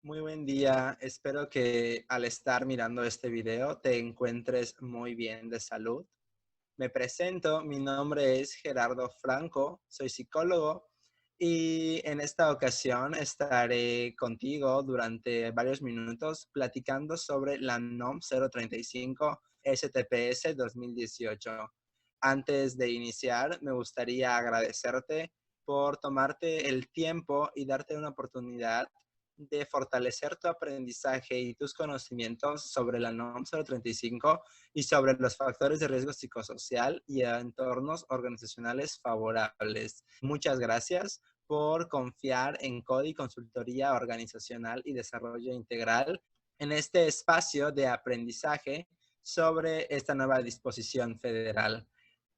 Muy buen día. Espero que al estar mirando este video te encuentres muy bien de salud. Me presento, mi nombre es Gerardo Franco, soy psicólogo y en esta ocasión estaré contigo durante varios minutos platicando sobre la NOM 035 STPS 2018. Antes de iniciar, me gustaría agradecerte por tomarte el tiempo y darte una oportunidad de fortalecer tu aprendizaje y tus conocimientos sobre la NOM 035 y sobre los factores de riesgo psicosocial y entornos organizacionales favorables. Muchas gracias por confiar en CODI Consultoría Organizacional y Desarrollo Integral en este espacio de aprendizaje sobre esta nueva disposición federal.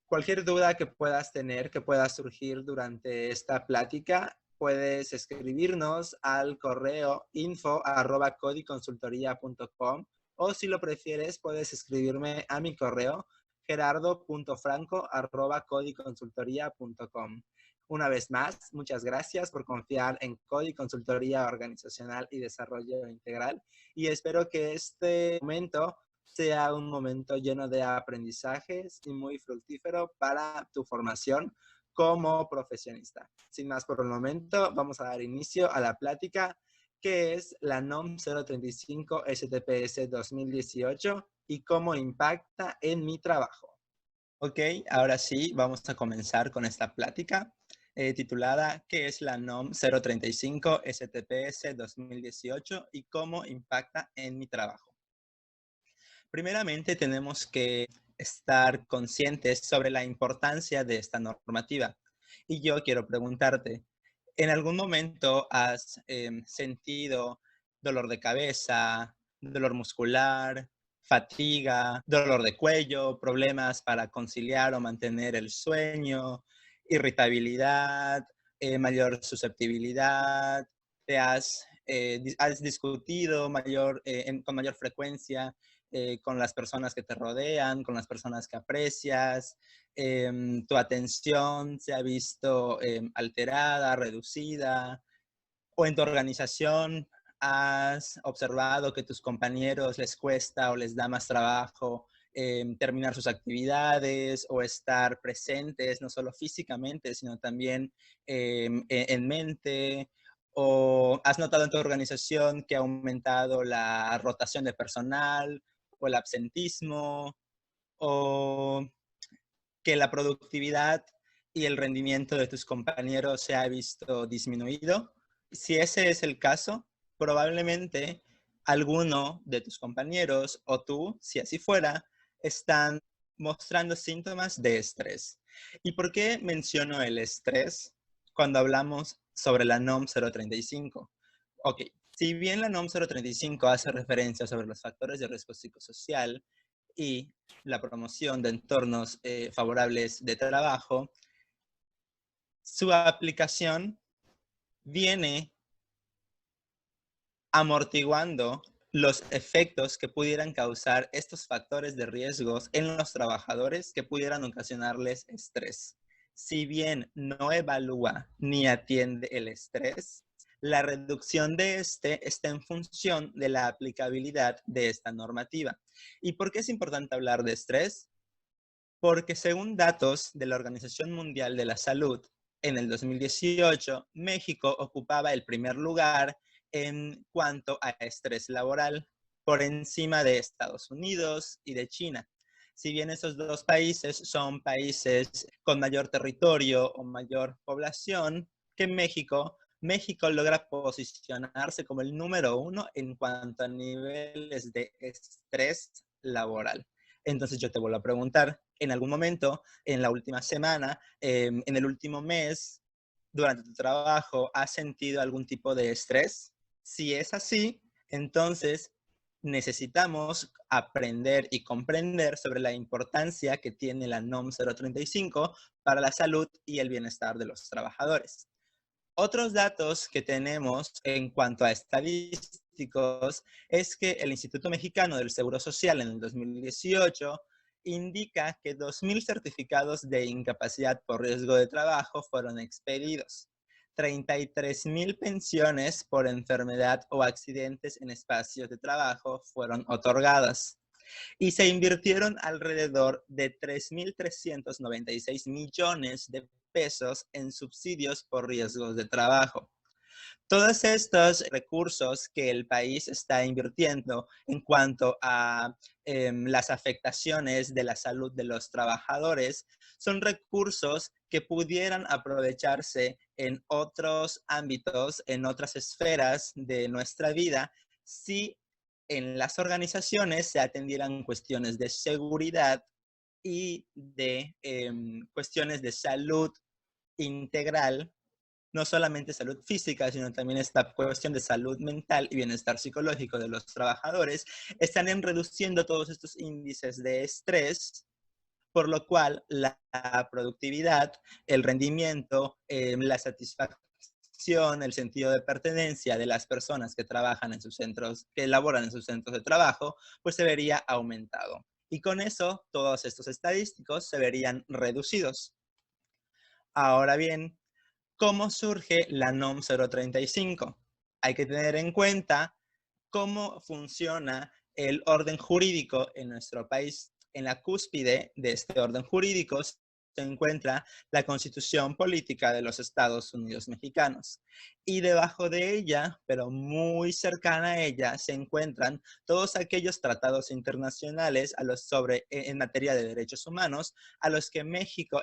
Cualquier duda que puedas tener, que pueda surgir durante esta plática, puedes escribirnos al correo info@codiconsultoria.com o si lo prefieres, puedes escribirme a mi correo gerardo.franco@codiconsultoria.com. Una vez más, muchas gracias por confiar en CODI Consultoría Organizacional y Desarrollo Integral y espero que este momento sea un momento lleno de aprendizajes y muy fructífero para tu formación como profesionista. Sin más por el momento, vamos a dar inicio a la plática que es la NOM 035 STPS 2018 y cómo impacta en mi trabajo. Ok, ahora sí, vamos a comenzar con esta plática titulada ¿Qué es la NOM 035 STPS 2018 y cómo impacta en mi trabajo? Primeramente, tenemos que estar conscientes sobre la importancia de esta normativa. Y yo quiero preguntarte, ¿en algún momento has sentido dolor de cabeza, dolor muscular, fatiga, dolor de cuello, problemas para conciliar o mantener el sueño, irritabilidad, mayor susceptibilidad? ¿Has discutido con mayor frecuencia con las personas que te rodean, con las personas que aprecias? Tu atención se ha visto alterada, reducida, o en tu organización has observado que a tus compañeros les cuesta o les da más trabajo terminar sus actividades o estar presentes, no solo físicamente, sino también en mente. ¿O has notado en tu organización que ha aumentado la rotación de personal o el absentismo, o que la productividad y el rendimiento de tus compañeros se ha visto disminuido? Si ese es el caso, probablemente alguno de tus compañeros o tú, si así fuera, están mostrando síntomas de estrés. ¿Y por qué menciono el estrés cuando hablamos sobre la NOM 035? Ok, si bien la NOM 035 hace referencia sobre los factores de riesgo psicosocial y la promoción de entornos favorables de trabajo, su aplicación viene amortiguando los efectos que pudieran causar estos factores de riesgos en los trabajadores que pudieran ocasionarles estrés. Si bien no evalúa ni atiende el estrés, la reducción de este está en función de la aplicabilidad de esta normativa. ¿Y por qué es importante hablar de estrés? Porque según datos de la Organización Mundial de la Salud, en el 2018, México ocupaba el primer lugar en cuanto a estrés laboral, por encima de Estados Unidos y de China. Si bien esos dos países son países con mayor territorio o mayor población que México, México logra posicionarse como el número 1 en cuanto a niveles de estrés laboral. Entonces yo te vuelvo a preguntar, en algún momento, en la última semana, en el último mes, durante tu trabajo, ¿has sentido algún tipo de estrés? Si es así, entonces necesitamos aprender y comprender sobre la importancia que tiene la NOM 035 para la salud y el bienestar de los trabajadores. Otros datos que tenemos en cuanto a estadísticos es que el Instituto Mexicano del Seguro Social en el 2018 indica que 2,000 certificados de incapacidad por riesgo de trabajo fueron expedidos. 33,000 pensiones por enfermedad o accidentes en espacios de trabajo fueron otorgadas y se invirtieron alrededor de 3,396 millones de pesos en subsidios por riesgos de trabajo. Todos estos recursos que el país está invirtiendo en cuanto a las afectaciones de la salud de los trabajadores son recursos que pudieran aprovecharse en otros ámbitos, en otras esferas de nuestra vida, si en las organizaciones se atendieran cuestiones de seguridad y de cuestiones de salud integral, no solamente salud física, sino también esta cuestión de salud mental y bienestar psicológico de los trabajadores, estarían reduciendo todos estos índices de estrés, por lo cual la productividad, el rendimiento, la satisfacción, el sentido de pertenencia de las personas que trabajan en sus centros, que elaboran en sus centros de trabajo, pues se vería aumentado. Y con eso, todos estos estadísticos se verían reducidos. Ahora bien, ¿cómo surge la NOM 035? Hay que tener en cuenta cómo funciona el orden jurídico en nuestro país. En la cúspide de este orden jurídico se encuentra la Constitución Política de los Estados Unidos Mexicanos. Y debajo de ella, pero muy cercana a ella, se encuentran todos aquellos tratados internacionales en materia de derechos humanos en los que México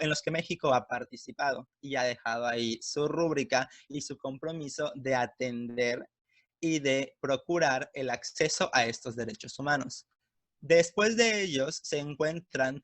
ha participado y ha dejado ahí su rúbrica y su compromiso de atender y de procurar el acceso a estos derechos humanos. Después de ellos se encuentran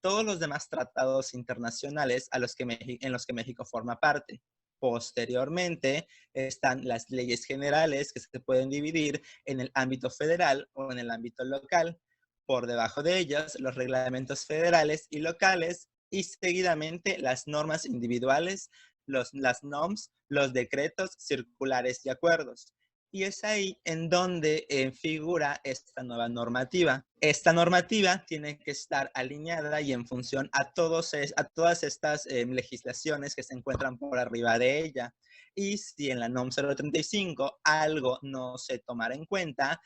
todos los demás tratados internacionales en los que México forma parte. Posteriormente están las leyes generales que se pueden dividir en el ámbito federal o en el ámbito local. Por debajo de ellas, los reglamentos federales y locales y seguidamente las normas individuales, las NOMS, los decretos, circulares y acuerdos. Y es ahí en donde figura esta nueva normativa. Esta normativa tiene que estar alineada y en función a todas estas legislaciones que se encuentran por arriba de ella. Y si en la NOM 035 algo no se tomara en cuenta,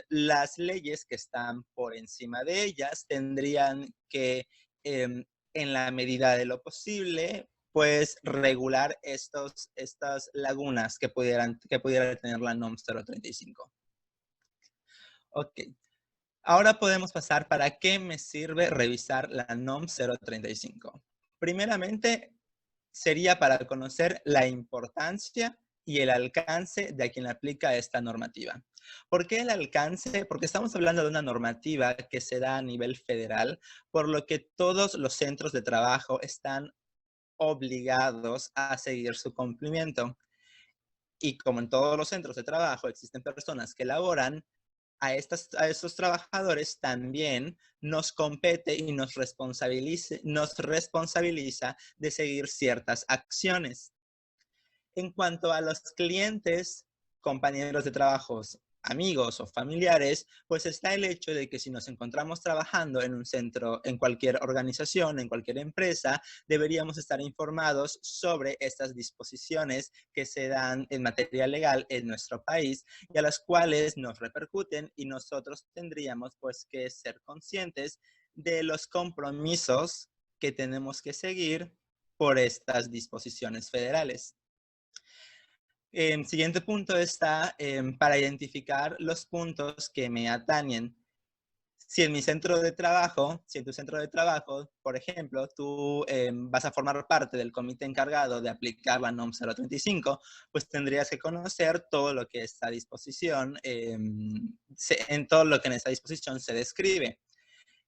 las leyes que están por encima de ellas tendrían que, en la medida de lo posible, pues regular estas lagunas que pudiera tener la NOM 035. Ok. Ahora podemos pasar para qué me sirve revisar la NOM 035. Primeramente, sería para conocer la importancia y el alcance de a quien aplica esta normativa. ¿Por qué el alcance? Porque estamos hablando de una normativa que se da a nivel federal, por lo que todos los centros de trabajo están obligados a seguir su cumplimiento. Y como en todos los centros de trabajo existen personas que laboran, a estos trabajadores también nos compete y nos responsabiliza de seguir ciertas acciones. En cuanto a los clientes, compañeros de trabajos, amigos o familiares, pues está el hecho de que si nos encontramos trabajando en un centro, en cualquier organización, en cualquier empresa, deberíamos estar informados sobre estas disposiciones que se dan en materia legal en nuestro país y a las cuales nos repercuten, y nosotros tendríamos pues que ser conscientes de los compromisos que tenemos que seguir por estas disposiciones federales. El siguiente punto está para identificar los puntos que me atañen. Si en tu centro de trabajo, por ejemplo, tú vas a formar parte del comité encargado de aplicar la NOM 035, pues tendrías que conocer todo lo que esta disposición, en todo lo que en esta disposición se describe.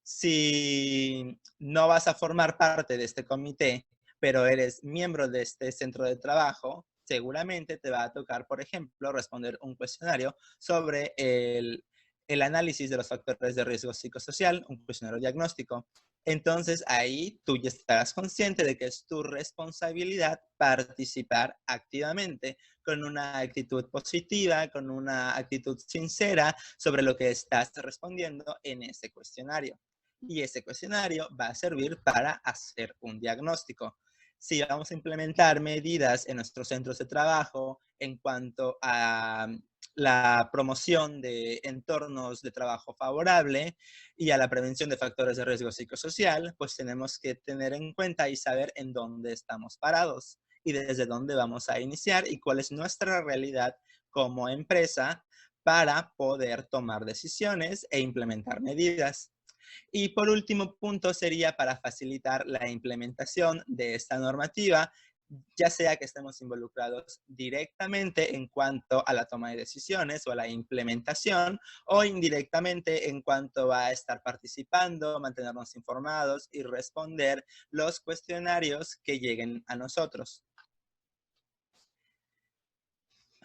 Si no vas a formar parte de este comité, pero eres miembro de este centro de trabajo, seguramente te va a tocar, por ejemplo, responder un cuestionario sobre el análisis de los factores de riesgo psicosocial, un cuestionario diagnóstico. Entonces ahí tú ya estarás consciente de que es tu responsabilidad participar activamente con una actitud positiva, con una actitud sincera sobre lo que estás respondiendo en ese cuestionario. Y ese cuestionario va a servir para hacer un diagnóstico. si vamos a implementar medidas en nuestros centros de trabajo en cuanto a la promoción de entornos de trabajo favorable y a la prevención de factores de riesgo psicosocial, pues tenemos que tener en cuenta y saber en dónde estamos parados y desde dónde vamos a iniciar y cuál es nuestra realidad como empresa para poder tomar decisiones e implementar medidas. Y por último punto sería para facilitar la implementación de esta normativa, ya sea que estemos involucrados directamente en cuanto a la toma de decisiones o a la implementación, o indirectamente en cuanto a estar participando, mantenernos informados y responder los cuestionarios que lleguen a nosotros.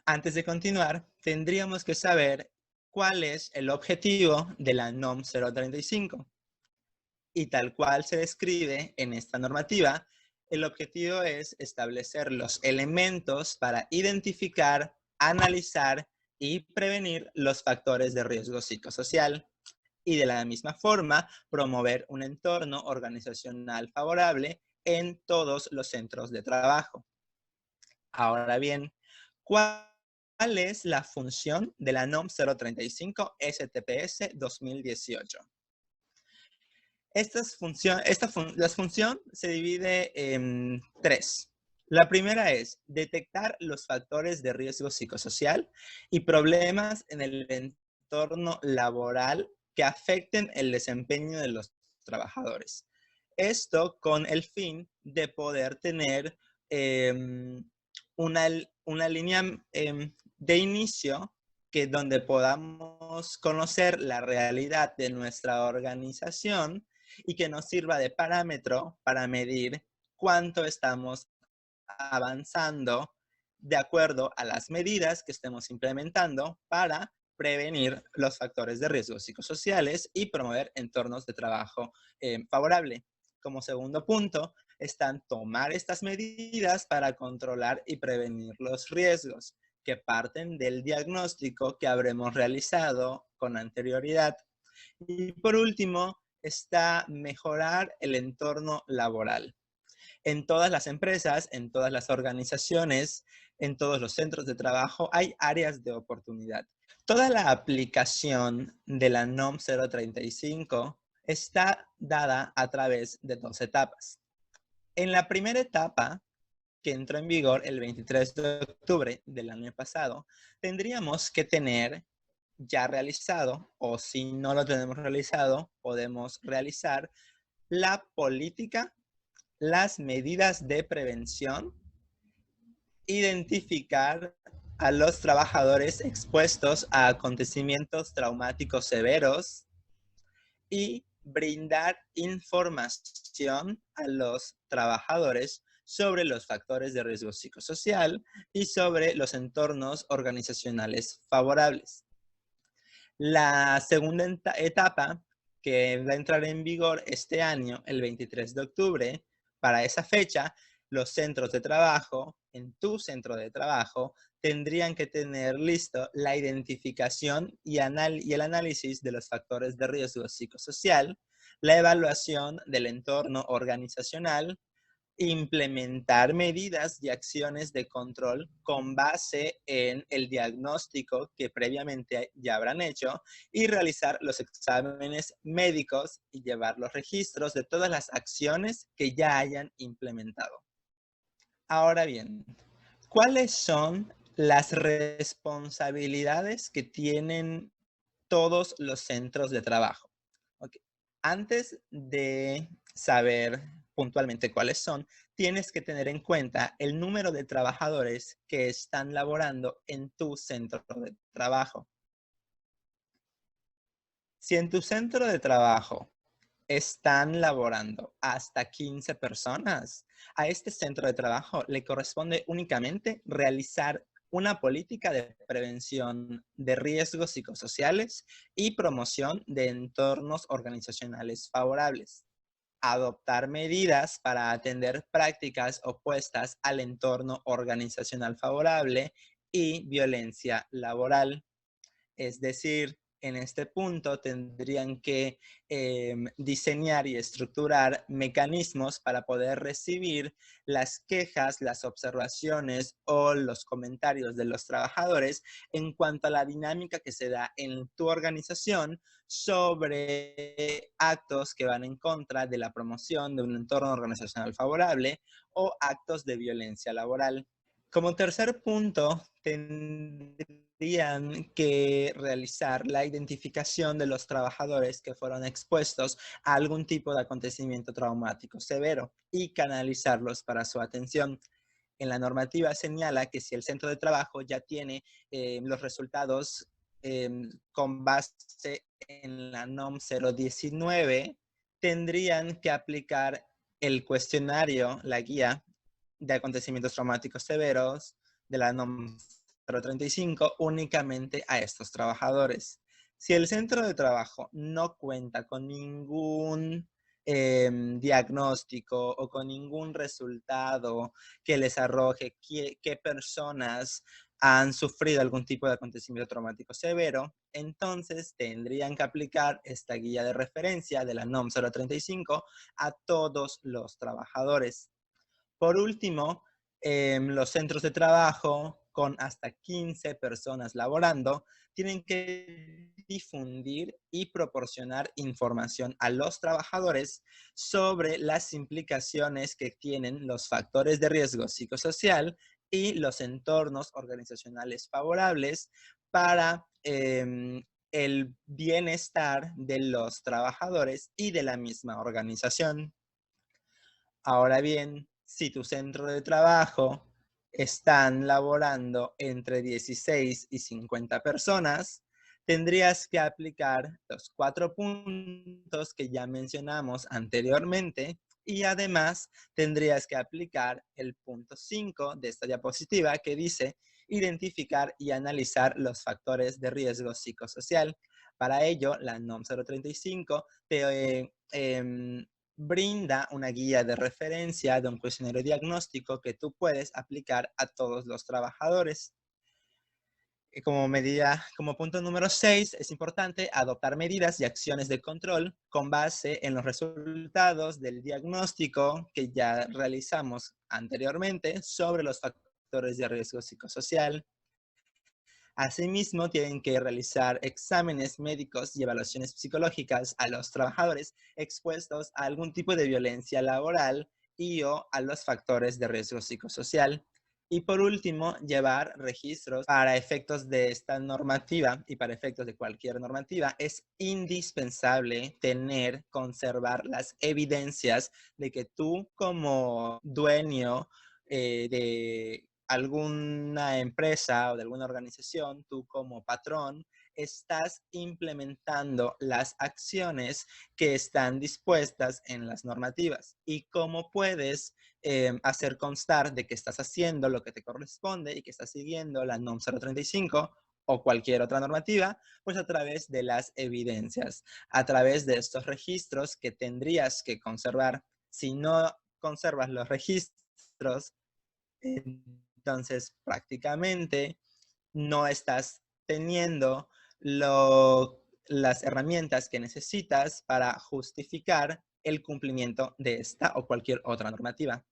Antes de continuar, tendríamos que saber cuál es el objetivo de la NOM 035. Y tal cual se describe en esta normativa, el objetivo es establecer los elementos para identificar, analizar y prevenir los factores de riesgo psicosocial y de la misma forma promover un entorno organizacional favorable en todos los centros de trabajo. Ahora bien, ¿cuál es la función de la NOM 035 STPS 2018? La función se divide en tres. La primera es detectar los factores de riesgo psicosocial y problemas en el entorno laboral que afecten el desempeño de los trabajadores. Esto con el fin de poder tener una línea de inicio donde podamos conocer la realidad de nuestra organización y que nos sirva de parámetro para medir cuánto estamos avanzando de acuerdo a las medidas que estemos implementando para prevenir los factores de riesgo psicosociales y promover entornos de trabajo favorable. Como segundo punto, están tomar estas medidas para controlar y prevenir los riesgos que parten del diagnóstico que habremos realizado con anterioridad. Y por último, está mejorar el entorno laboral. En todas las empresas, en todas las organizaciones, en todos los centros de trabajo, hay áreas de oportunidad. Toda la aplicación de la NOM 035 está dada a través de dos etapas. En la primera etapa, que entró en vigor el 23 de octubre del año pasado, tendríamos que tener ya realizado, o si no lo tenemos realizado, podemos realizar la política, las medidas de prevención, identificar a los trabajadores expuestos a acontecimientos traumáticos severos y brindar información a los trabajadores sobre los factores de riesgo psicosocial y sobre los entornos organizacionales favorables. La segunda etapa, que va a entrar en vigor este año, el 23 de octubre, para esa fecha, los centros de trabajo, en tu centro de trabajo, tendrían que tener listo la identificación y el análisis de los factores de riesgo psicosocial, la evaluación del entorno organizacional, implementar medidas y acciones de control con base en el diagnóstico que previamente ya habrán hecho y realizar los exámenes médicos y llevar los registros de todas las acciones que ya hayan implementado. Ahora bien, ¿cuáles son las responsabilidades que tienen todos los centros de trabajo? Okay. Antes de saber puntualmente cuáles son, tienes que tener en cuenta el número de trabajadores que están laborando en tu centro de trabajo. Si en tu centro de trabajo están laborando hasta 15 personas, a este centro de trabajo le corresponde únicamente realizar una política de prevención de riesgos psicosociales y promoción de entornos organizacionales favorables. Adoptar medidas para atender prácticas opuestas al entorno organizacional favorable y violencia laboral. Es decir, En este punto tendrían que diseñar y estructurar mecanismos para poder recibir las quejas, las observaciones o los comentarios de los trabajadores en cuanto a la dinámica que se da en tu organización sobre actos que van en contra de la promoción de un entorno organizacional favorable o actos de violencia laboral. Como tercer punto, tendrían que realizar la identificación de los trabajadores que fueron expuestos a algún tipo de acontecimiento traumático severo y canalizarlos para su atención. En la normativa señala que si el centro de trabajo ya tiene los resultados con base en la NOM 019, tendrían que aplicar el cuestionario, la guía de acontecimientos traumáticos severos de la NOM 035 únicamente a estos trabajadores. Si el centro de trabajo no cuenta con ningún diagnóstico o con ningún resultado que les arroje qué personas han sufrido algún tipo de acontecimiento traumático severo, entonces tendrían que aplicar esta guía de referencia de la NOM 035 a todos los trabajadores. Por último, los centros de trabajo con hasta 15 personas laborando tienen que difundir y proporcionar información a los trabajadores sobre las implicaciones que tienen los factores de riesgo psicosocial y los entornos organizacionales favorables para el bienestar de los trabajadores y de la misma organización. Ahora bien, si tu centro de trabajo están laborando entre 16 y 50 personas, tendrías que aplicar los 4 puntos que ya mencionamos anteriormente y además tendrías que aplicar el punto 5 de esta diapositiva que dice identificar y analizar los factores de riesgo psicosocial. Para ello, la NOM 035 te brinda una guía de referencia de un cuestionario diagnóstico que tú puedes aplicar a todos los trabajadores. Como punto número 6, es importante adoptar medidas y acciones de control con base en los resultados del diagnóstico que ya realizamos anteriormente sobre los factores de riesgo psicosocial. Asimismo, tienen que realizar exámenes médicos y evaluaciones psicológicas a los trabajadores expuestos a algún tipo de violencia laboral y o a los factores de riesgo psicosocial. Y por último, llevar registros para efectos de esta normativa y para efectos de cualquier normativa. Es indispensable conservar las evidencias de que tú como dueño de alguna empresa o de alguna organización, tú como patrón, estás implementando las acciones que están dispuestas en las normativas y cómo puedes hacer constar de que estás haciendo lo que te corresponde y que estás siguiendo la NOM 035 o cualquier otra normativa, pues a través de las evidencias, a través de estos registros que tendrías que conservar. Si no conservas los registros, entonces prácticamente no estás teniendo las herramientas que necesitas para justificar el cumplimiento de esta o cualquier otra normativa.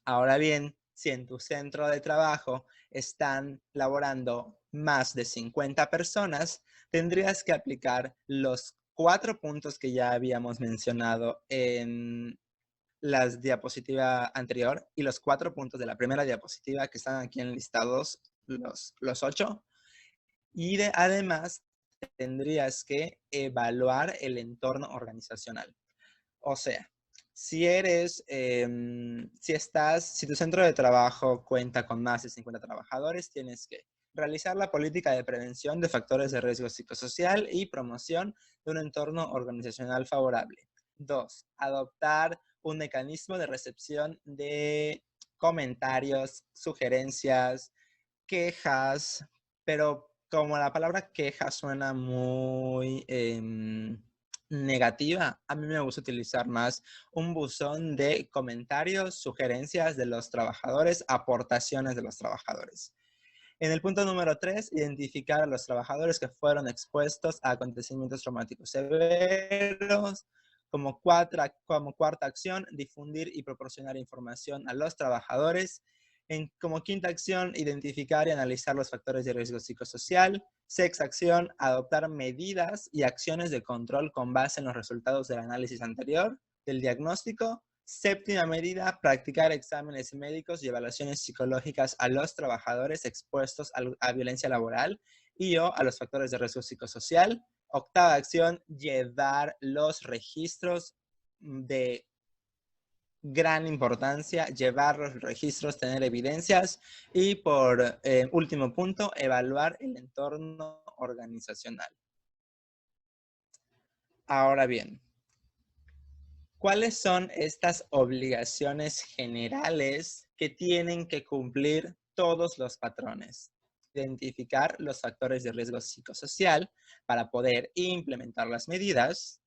Ahora bien, si en tu centro de trabajo están laborando más de 50 personas, tendrías que aplicar los 4 puntos que ya habíamos mencionado en la diapositiva anterior y los 4 puntos de la primera diapositiva que están aquí enlistados, los 8. Y además tendrías que evaluar el entorno organizacional. O sea, si tu centro de trabajo cuenta con más de 50 trabajadores, tienes que realizar la política de prevención de factores de riesgo psicosocial y promoción de un entorno organizacional favorable. 2. Adoptar un mecanismo de recepción de comentarios, sugerencias, quejas, pero como la palabra queja suena muy negativa, a mí me gusta utilizar más un buzón de comentarios, sugerencias de los trabajadores, aportaciones de los trabajadores. En el punto número 3, identificar a los trabajadores que fueron expuestos a acontecimientos traumáticos severos. Como cuarta acción, difundir y proporcionar información a los trabajadores. Como quinta acción, identificar y analizar los factores de riesgo psicosocial. Sexta acción, adoptar medidas y acciones de control con base en los resultados del análisis anterior, del diagnóstico. Séptima medida, practicar exámenes médicos y evaluaciones psicológicas a los trabajadores expuestos a violencia laboral y o a los factores de riesgo psicosocial. Octava acción, llevar los registros de gran importancia, llevar los registros, tener evidencias. Y por último punto, evaluar el entorno organizacional. Ahora bien, ¿cuáles son estas obligaciones generales que tienen que cumplir todos los patrones? Identificar los factores de riesgo psicosocial para poder implementar las medidas.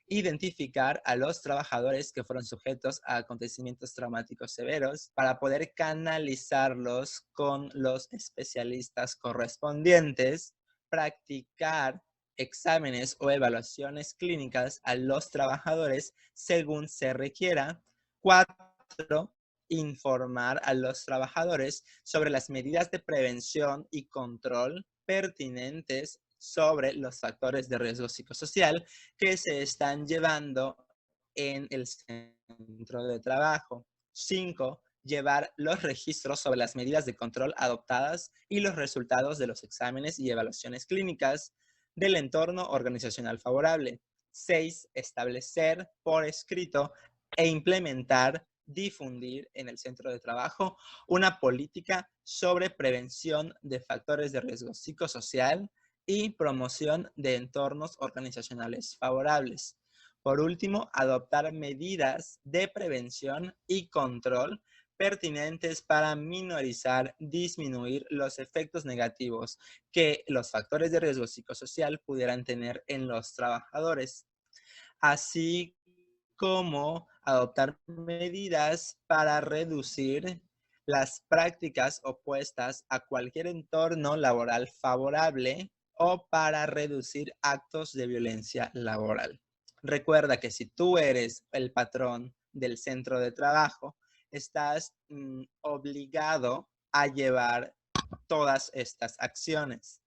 Identificar a los trabajadores que fueron sujetos a acontecimientos traumáticos severos para poder canalizarlos con los especialistas correspondientes. Practicar exámenes o evaluaciones clínicas a los trabajadores según se requiera. 4. Informar a los trabajadores sobre las medidas de prevención y control pertinentes sobre los factores de riesgo psicosocial que se están llevando en el centro de trabajo. 5. Llevar los registros sobre las medidas de control adoptadas y los resultados de los exámenes y evaluaciones clínicas del entorno organizacional favorable. 6. Establecer por escrito e implementar, difundir en el centro de trabajo una política sobre prevención de factores de riesgo psicosocial y promoción de entornos organizacionales favorables. Por último, adoptar medidas de prevención y control pertinentes para minorizar, disminuir los efectos negativos que los factores de riesgo psicosocial pudieran tener en los trabajadores, así como adoptar medidas para reducir las prácticas opuestas a cualquier entorno laboral favorable o para reducir actos de violencia laboral. Recuerda que si tú eres el patrón del centro de trabajo, estás obligado a llevar todas estas acciones.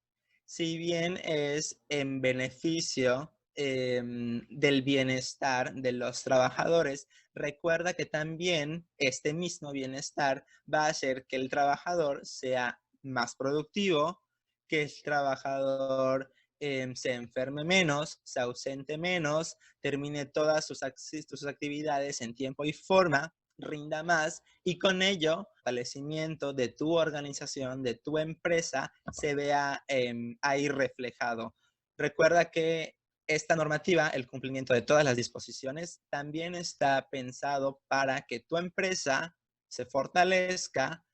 Si bien es en beneficio del bienestar de los trabajadores, recuerda que también este mismo bienestar va a hacer que el trabajador sea más productivo, que el trabajador se enferme menos, se ausente menos, termine todas sus actividades en tiempo y forma, rinda más y con ello el fortalecimiento de tu organización, de tu empresa, se vea ahí reflejado. Recuerda que esta normativa, el cumplimiento de todas las disposiciones, también está pensado para que tu empresa se fortalezca,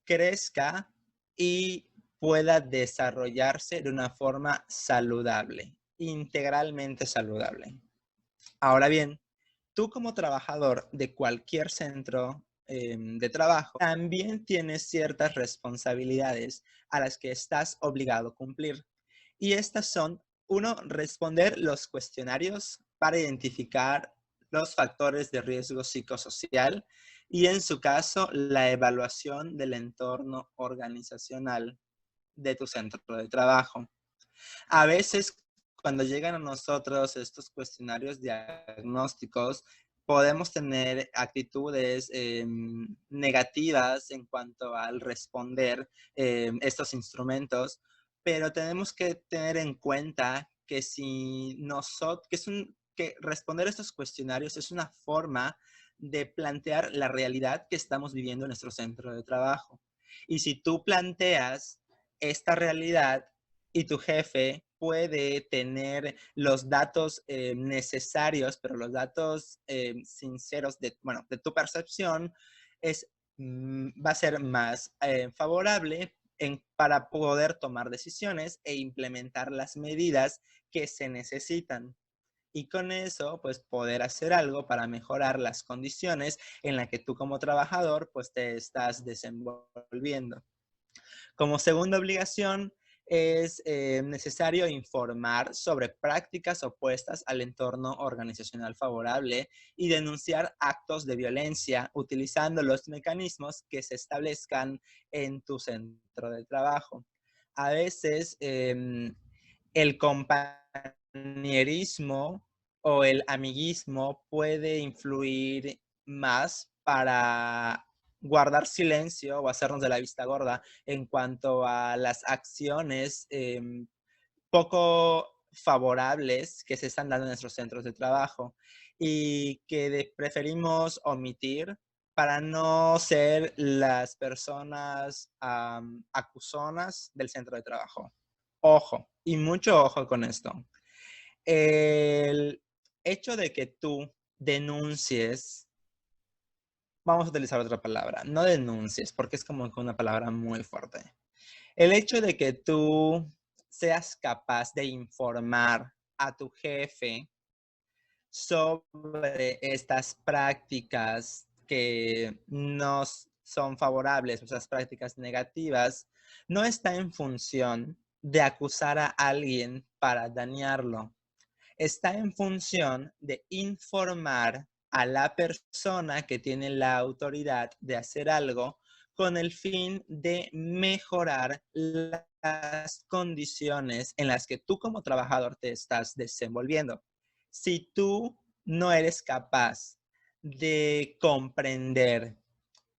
crezca y pueda desarrollarse de una forma saludable, integralmente saludable. Ahora bien, tú como trabajador de cualquier centro de trabajo, también tienes ciertas responsabilidades a las que estás obligado a cumplir. Y estas son, uno, responder los cuestionarios para identificar los factores de riesgo psicosocial y en su caso, la evaluación del entorno organizacional de tu centro de trabajo. A veces, cuando llegan a nosotros estos cuestionarios diagnósticos, podemos tener actitudes negativas en cuanto al responder estos instrumentos, pero tenemos que tener en cuenta que si nosotros, que responder estos cuestionarios es una forma de plantear la realidad que estamos viviendo en nuestro centro de trabajo. Y si tú planteas esta realidad y tu jefe puede tener los datos necesarios, pero los datos sinceros de tu percepción va a ser más favorable para poder tomar decisiones e implementar las medidas que se necesitan. Y con eso, pues poder hacer algo para mejorar las condiciones en las que tú como trabajador, pues te estás desenvolviendo. Como segunda obligación, es necesario informar sobre prácticas opuestas al entorno organizacional favorable y denunciar actos de violencia utilizando los mecanismos que se establezcan en tu centro de trabajo. A veces el compañerismo o el amiguismo puede influir más para guardar silencio o hacernos de la vista gorda en cuanto a las acciones poco favorables que se están dando en nuestros centros de trabajo y que preferimos omitir para no ser las personas acusonas del centro de trabajo. Ojo, y mucho ojo con esto. El hecho de que tú denuncies, vamos a utilizar otra palabra, no denuncies, porque es como que una palabra muy fuerte. El hecho de que tú seas capaz de informar a tu jefe sobre estas prácticas que no son favorables, esas prácticas negativas, no está en función de acusar a alguien para dañarlo. Está en función de informar a la persona que tiene la autoridad de hacer algo con el fin de mejorar las condiciones en las que tú como trabajador te estás desenvolviendo. Si tú no eres capaz de comprender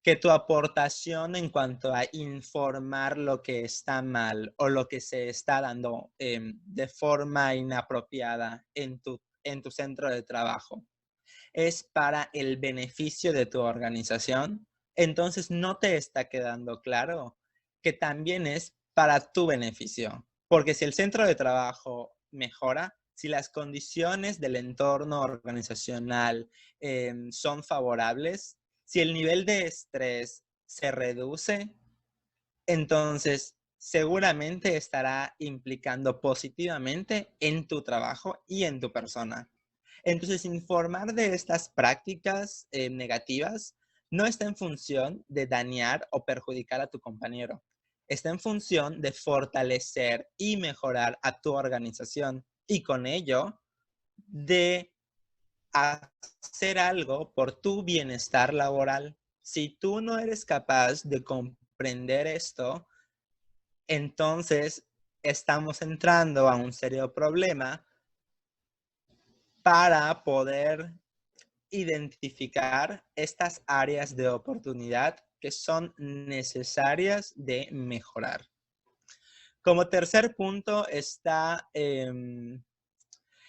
que tu aportación en cuanto a informar lo que está mal o lo que se está dando de forma inapropiada en tu centro de trabajo es para el beneficio de tu organización, entonces no te está quedando claro que también es para tu beneficio. Porque si el centro de trabajo mejora, si las condiciones del entorno organizacional son favorables, si el nivel de estrés se reduce, entonces seguramente estará implicando positivamente en tu trabajo y en tu persona. Entonces, informar de estas prácticas negativas no está en función de dañar o perjudicar a tu compañero. Está en función de fortalecer y mejorar a tu organización y con ello de hacer algo por tu bienestar laboral. Si tú no eres capaz de comprender esto, entonces estamos entrando a un serio problema para poder identificar estas áreas de oportunidad que son necesarias de mejorar. Como tercer punto está,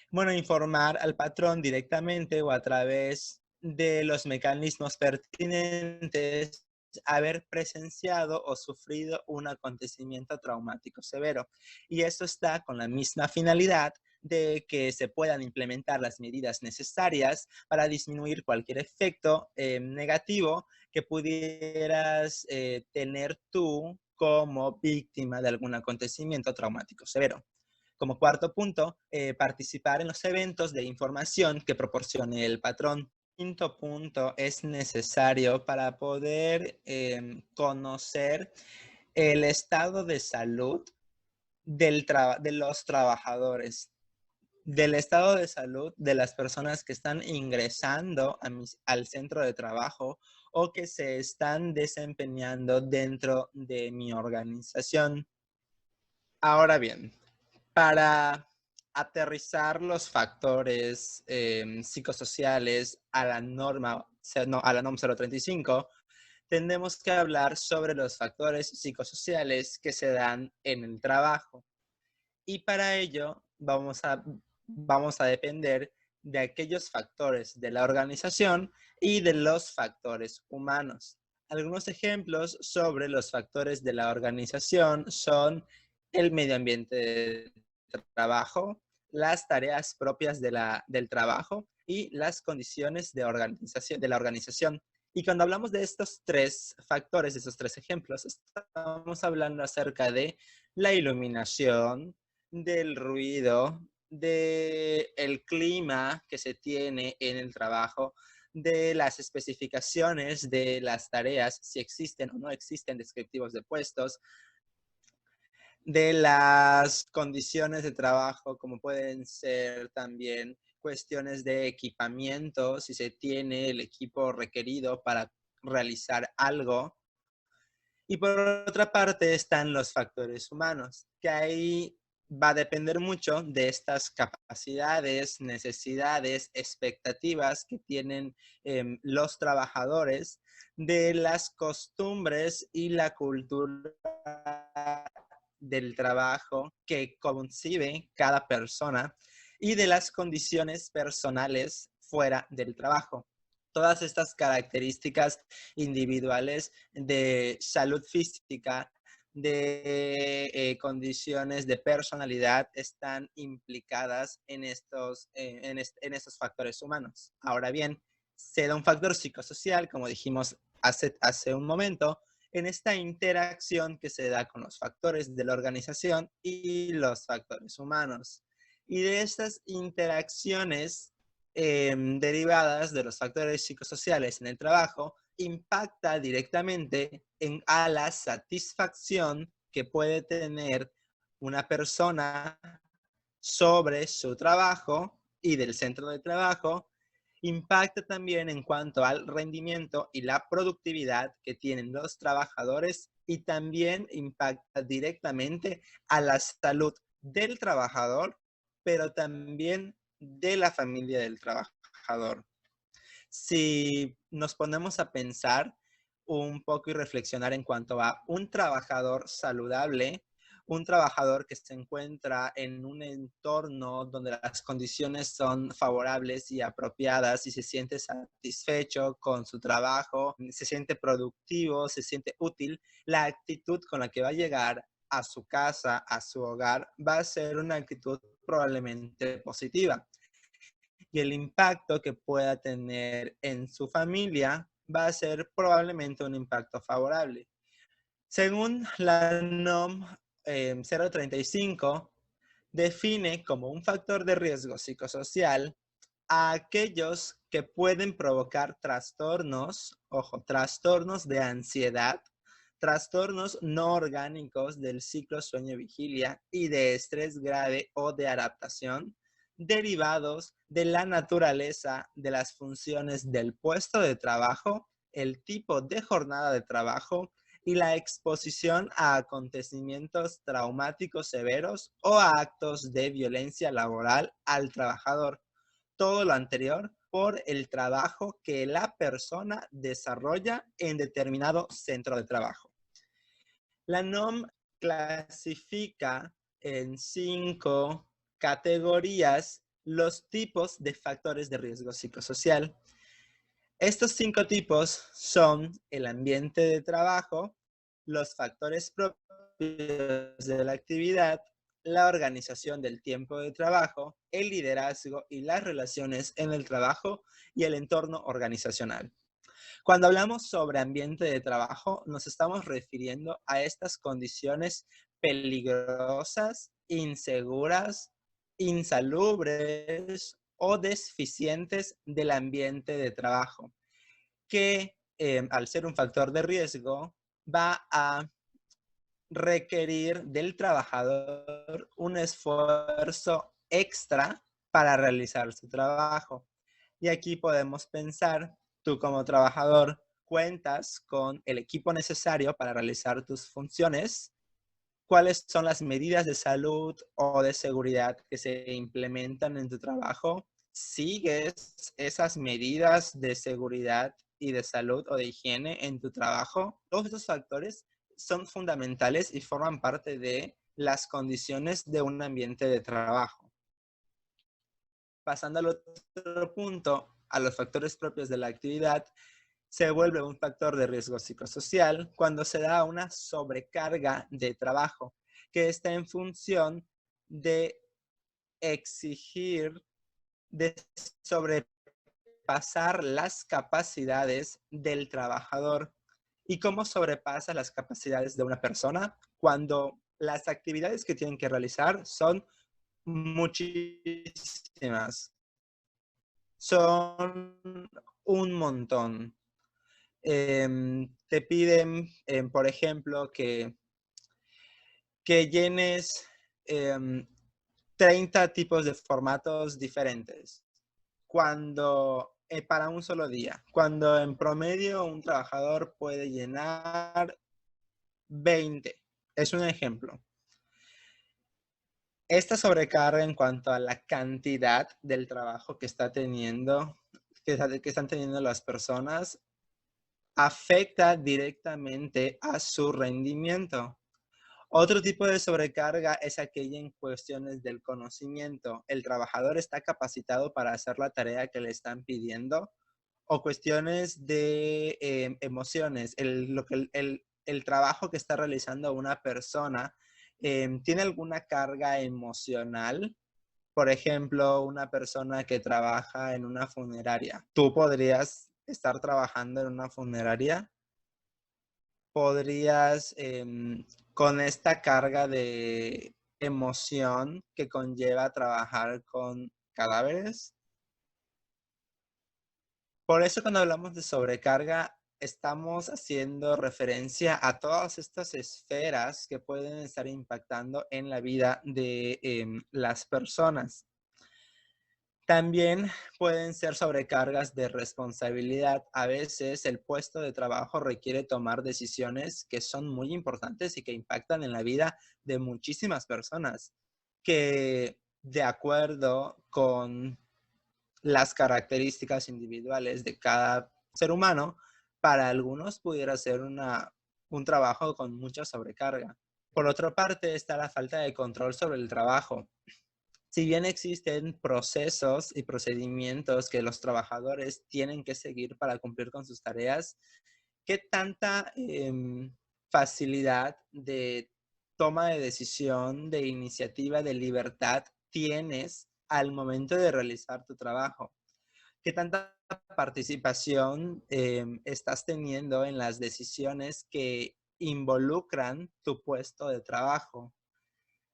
bueno, informar al patrón directamente o a través de los mecanismos pertinentes haber presenciado o sufrido un acontecimiento traumático severo. Y esto está con la misma finalidad de que se puedan implementar las medidas necesarias para disminuir cualquier efecto negativo que pudieras tener tú como víctima de algún acontecimiento traumático severo. Como cuarto punto, participar en los eventos de información que proporcione el patrón. Quinto punto, es necesario para poder conocer el estado de salud de los trabajadores, del estado de salud de las personas que están ingresando al centro de trabajo o que se están desempeñando dentro de mi organización. Ahora bien, para aterrizar los factores psicosociales a la norma, no, a la NOM 035, tendremos que hablar sobre los factores psicosociales que se dan en el trabajo. Y para ello vamos a depender de aquellos factores de la organización y de los factores humanos. Algunos ejemplos sobre los factores de la organización son el medio ambiente de trabajo, las tareas propias del trabajo y las condiciones de la organización. Y cuando hablamos de estos tres factores, de estos tres ejemplos, estamos hablando acerca de la iluminación, del ruido, del clima que se tiene en el trabajo, de las especificaciones de las tareas, si existen o no existen descriptivos de puestos, de las condiciones de trabajo, como pueden ser también cuestiones de equipamiento, si se tiene el equipo requerido para realizar algo. Y por otra parte están los factores humanos, que ahí va a depender mucho de estas capacidades, necesidades, expectativas que tienen los trabajadores, de las costumbres y la cultura del trabajo que concibe cada persona y de las condiciones personales fuera del trabajo. Todas estas características individuales de salud física, de condiciones de personalidad están implicadas en estos factores humanos. Ahora bien, se da un factor psicosocial, como dijimos hace un momento, en esta interacción que se da con los factores de la organización y los factores humanos. Y de estas interacciones derivadas de los factores psicosociales en el trabajo, impacta directamente a la satisfacción que puede tener una persona sobre su trabajo y del centro de trabajo, impacta también en cuanto al rendimiento y la productividad que tienen los trabajadores y también impacta directamente a la salud del trabajador, pero también de la familia del trabajador. Si nos ponemos a pensar un poco y reflexionar en cuanto a un trabajador saludable, un trabajador que se encuentra en un entorno donde las condiciones son favorables y apropiadas y se siente satisfecho con su trabajo, se siente productivo, se siente útil, la actitud con la que va a llegar a su casa, a su hogar, va a ser una actitud probablemente positiva. Y el impacto que pueda tener en su familia va a ser probablemente un impacto favorable. Según la NOM 035, define como un factor de riesgo psicosocial a aquellos que pueden provocar trastornos, ojo, trastornos de ansiedad, trastornos no orgánicos del ciclo sueño-vigilia y de estrés grave o de adaptación, derivados de la naturaleza de las funciones del puesto de trabajo, el tipo de jornada de trabajo y la exposición a acontecimientos traumáticos severos o a actos de violencia laboral al trabajador. Todo lo anterior por el trabajo que la persona desarrolla en determinado centro de trabajo. La NOM clasifica en 5 categorías los tipos de factores de riesgo psicosocial. Estos 5 tipos son el ambiente de trabajo, los factores propios de la actividad, la organización del tiempo de trabajo, el liderazgo y las relaciones en el trabajo y el entorno organizacional. Cuando hablamos sobre ambiente de trabajo, nos estamos refiriendo a estas condiciones peligrosas, inseguras, insalubres o deficientes del ambiente de trabajo, que al ser un factor de riesgo va a requerir del trabajador un esfuerzo extra para realizar su trabajo. Y aquí podemos pensar, tú como trabajador cuentas con el equipo necesario para realizar tus funciones. ¿Cuáles son las medidas de salud o de seguridad que se implementan en tu trabajo? ¿Sigues esas medidas de seguridad y de salud o de higiene en tu trabajo? Todos estos factores son fundamentales y forman parte de las condiciones de un ambiente de trabajo. Pasando al otro punto, a los factores propios de la actividad, se vuelve un factor de riesgo psicosocial cuando se da una sobrecarga de trabajo que está en función de exigir, de sobrepasar las capacidades del trabajador. ¿Y cómo sobrepasa las capacidades de una persona? Cuando las actividades que tienen que realizar son muchísimas, son un montón. Te piden, por ejemplo, que que llenes 30 tipos de formatos diferentes para un solo día, cuando en promedio un trabajador puede llenar 20. Es un ejemplo. Esta sobrecarga en cuanto a la cantidad del trabajo que están teniendo las personas afecta directamente a su rendimiento. Otro tipo de sobrecarga es aquella en cuestiones del conocimiento. El trabajador está capacitado para hacer la tarea que le están pidiendo, o cuestiones de emociones. El trabajo que está realizando una persona tiene alguna carga emocional. Por ejemplo, una persona que trabaja en una funeraria. ¿Tú podrías estar trabajando en una funeraria? ¿Podrías, con esta carga de emoción que conlleva trabajar con cadáveres? Por eso cuando hablamos de sobrecarga, estamos haciendo referencia a todas estas esferas que pueden estar impactando en la vida de las personas. También pueden ser sobrecargas de responsabilidad. A veces el puesto de trabajo requiere tomar decisiones que son muy importantes y que impactan en la vida de muchísimas personas, que de acuerdo con las características individuales de cada ser humano, para algunos pudiera ser un trabajo con mucha sobrecarga. Por otra parte, está la falta de control sobre el trabajo. Si bien existen procesos y procedimientos que los trabajadores tienen que seguir para cumplir con sus tareas, ¿qué tanta facilidad de toma de decisión, de iniciativa, de libertad tienes al momento de realizar tu trabajo? ¿Qué tanta participación estás teniendo en las decisiones que involucran tu puesto de trabajo?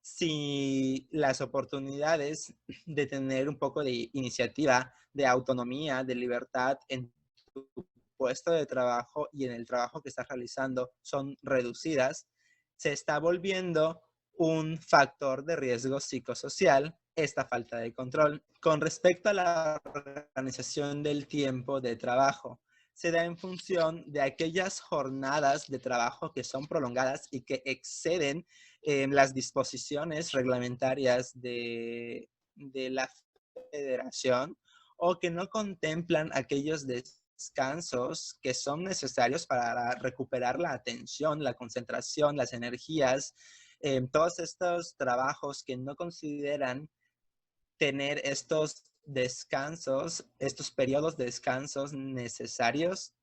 Si las oportunidades de tener un poco de iniciativa, de autonomía, de libertad en tu puesto de trabajo y en el trabajo que estás realizando son reducidas, se está volviendo un factor de riesgo psicosocial esta falta de control. Con respecto a la organización del tiempo de trabajo, se da en función de aquellas jornadas de trabajo que son prolongadas y que exceden las disposiciones reglamentarias de la federación, o que no contemplan aquellos descansos que son necesarios para recuperar la atención, la concentración, las energías, todos estos trabajos que no consideran tener estos descansos, estos periodos de descansos necesarios,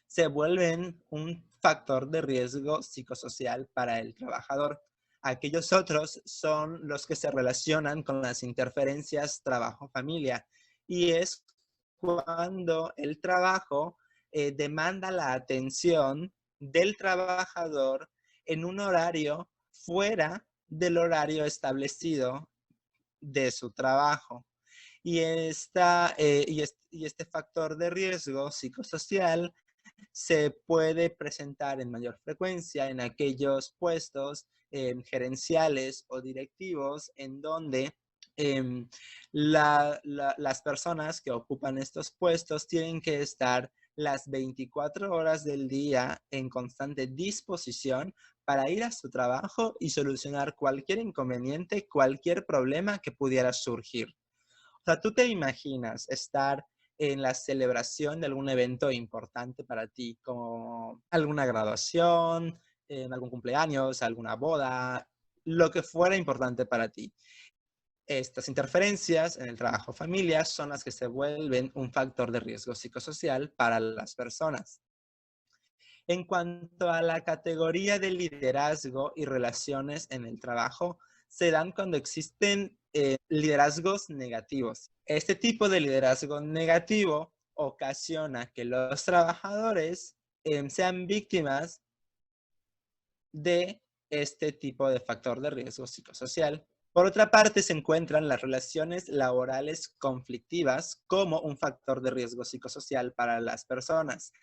se vuelven un factor de riesgo psicosocial para el trabajador. Aquellos otros son los que se relacionan con las interferencias trabajo-familia, y es cuando el trabajo demanda la atención del trabajador en un horario fuera del horario establecido de su trabajo. Y este factor de riesgo psicosocial se puede presentar en mayor frecuencia en aquellos puestos gerenciales o directivos en donde las personas que ocupan estos puestos tienen que estar las 24 horas del día en constante disposición para ir a su trabajo y solucionar cualquier inconveniente, cualquier problema que pudiera surgir. O sea, ¿tú te imaginas estar en la celebración de algún evento importante para ti, como alguna graduación, en algún cumpleaños, alguna boda, lo que fuera importante para ti? Estas interferencias en el trabajo familia son las que se vuelven un factor de riesgo psicosocial para las personas. En cuanto a la categoría de liderazgo y relaciones en el trabajo, se dan cuando existen liderazgos negativos. Este tipo de liderazgo negativo ocasiona que los trabajadores sean víctimas de este tipo de factor de riesgo psicosocial. Por otra parte, se encuentran las relaciones laborales conflictivas como un factor de riesgo psicosocial para las personas.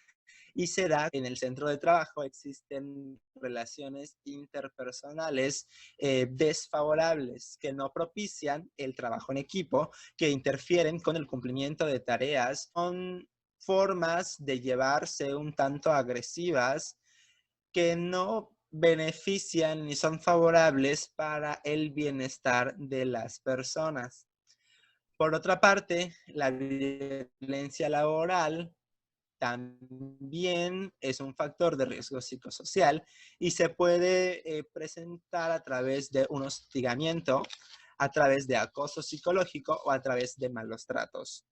y se da que en el centro de trabajo existen relaciones interpersonales desfavorables que no propician el trabajo en equipo, que interfieren con el cumplimiento de tareas, con formas de llevarse un tanto agresivas que no benefician ni son favorables para el bienestar de las personas. Por otra parte, la violencia laboral también es un factor de riesgo psicosocial y se puede presentar a través de un hostigamiento, a través de acoso psicológico o a través de malos tratos.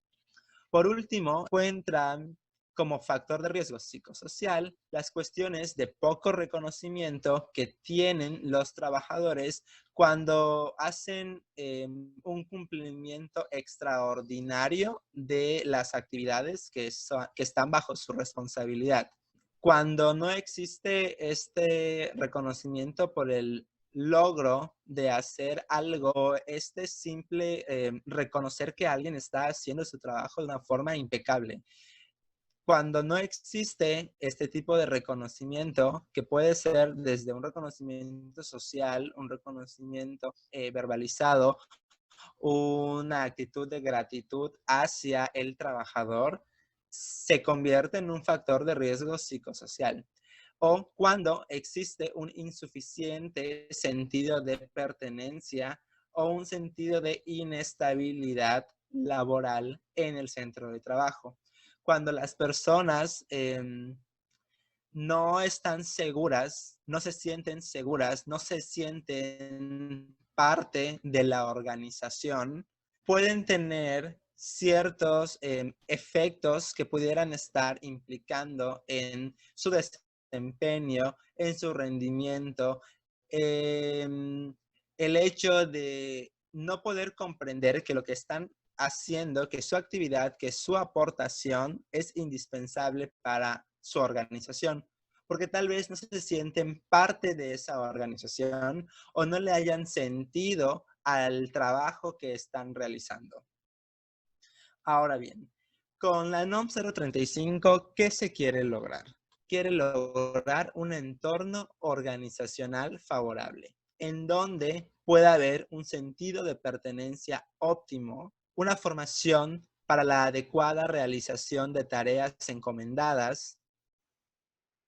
Por último, encuentran como factor de riesgo psicosocial las cuestiones de poco reconocimiento que tienen los trabajadores cuando hacen un cumplimiento extraordinario de las actividades que están bajo su responsabilidad. Cuando no existe este reconocimiento por el logro de hacer algo, este simple reconocer que alguien está haciendo su trabajo de una forma impecable. Cuando no existe este tipo de reconocimiento, que puede ser desde un reconocimiento social, un reconocimiento verbalizado, una actitud de gratitud hacia el trabajador, se convierte en un factor de riesgo psicosocial. O cuando existe un insuficiente sentido de pertenencia o un sentido de inestabilidad laboral en el centro de trabajo. Cuando las personas no están seguras, no se sienten seguras, no se sienten parte de la organización, pueden tener ciertos efectos que pudieran estar implicando en su desempeño, en su rendimiento, el hecho de no poder comprender que lo que están haciendo, que su actividad, que su aportación es indispensable para su organización, porque tal vez no se sienten parte de esa organización o no le hayan sentido al trabajo que están realizando. Ahora bien, con la NOM 035, ¿qué se quiere lograr? Quiere lograr un entorno organizacional favorable, en donde pueda haber un sentido de pertenencia óptimo, una formación para la adecuada realización de tareas encomendadas,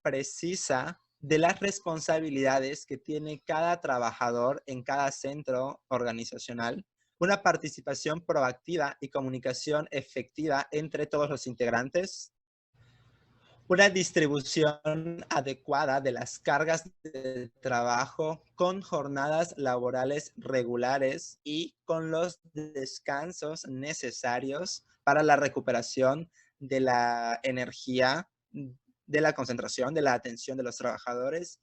precisa de las responsabilidades que tiene cada trabajador en cada centro organizacional, una participación proactiva y comunicación efectiva entre todos los integrantes, una distribución adecuada de las cargas de trabajo con jornadas laborales regulares y con los descansos necesarios para la recuperación de la energía, de la concentración, de la atención de los trabajadores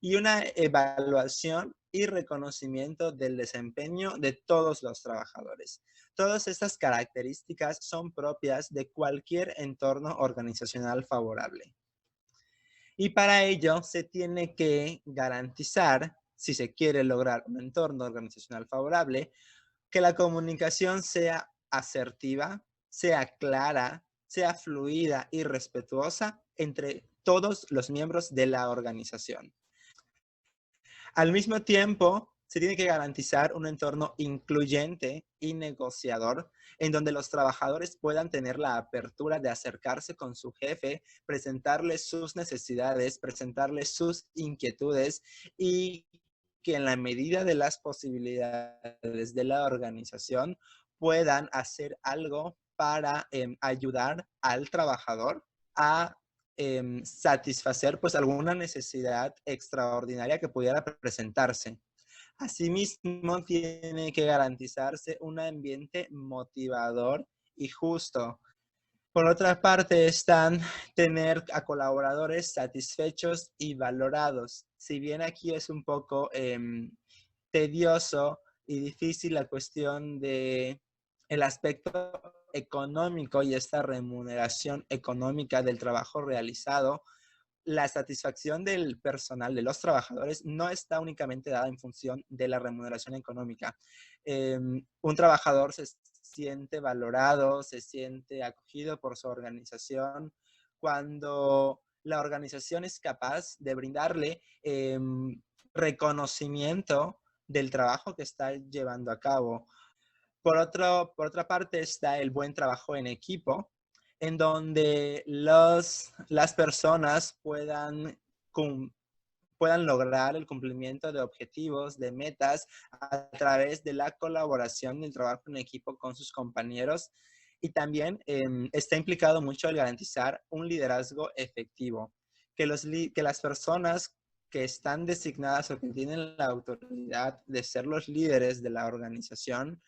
y una evaluación y reconocimiento del desempeño de todos los trabajadores. Todas estas características son propias de cualquier entorno organizacional favorable. Y para ello se tiene que garantizar, si se quiere lograr un entorno organizacional favorable, que la comunicación sea asertiva, sea clara, sea fluida y respetuosa entre todos los miembros de la organización. Al mismo tiempo, se tiene que garantizar un entorno incluyente y negociador en donde los trabajadores puedan tener la apertura de acercarse con su jefe, presentarles sus necesidades, presentarles sus inquietudes y que en la medida de las posibilidades de la organización puedan hacer algo para ayudar al trabajador a satisfacer pues alguna necesidad extraordinaria que pudiera presentarse. Asimismo, tiene que garantizarse un ambiente motivador y justo. Por otra parte, están tener a colaboradores satisfechos y valorados. Si bien aquí es un poco tedioso y difícil la cuestión de el aspecto económico y esta remuneración económica del trabajo realizado, la satisfacción del personal, de los trabajadores, no está únicamente dada en función de la remuneración económica. Un trabajador se siente valorado, se siente acogido por su organización cuando la organización es capaz de brindarle reconocimiento del trabajo que está llevando a cabo. Por otra parte está el buen trabajo en equipo, en donde las personas puedan lograr el cumplimiento de objetivos, de metas, a través de la colaboración y el trabajo en equipo con sus compañeros. Y también está implicado mucho el garantizar un liderazgo efectivo, que las personas que están designadas o que tienen la autoridad de ser los líderes de la organización,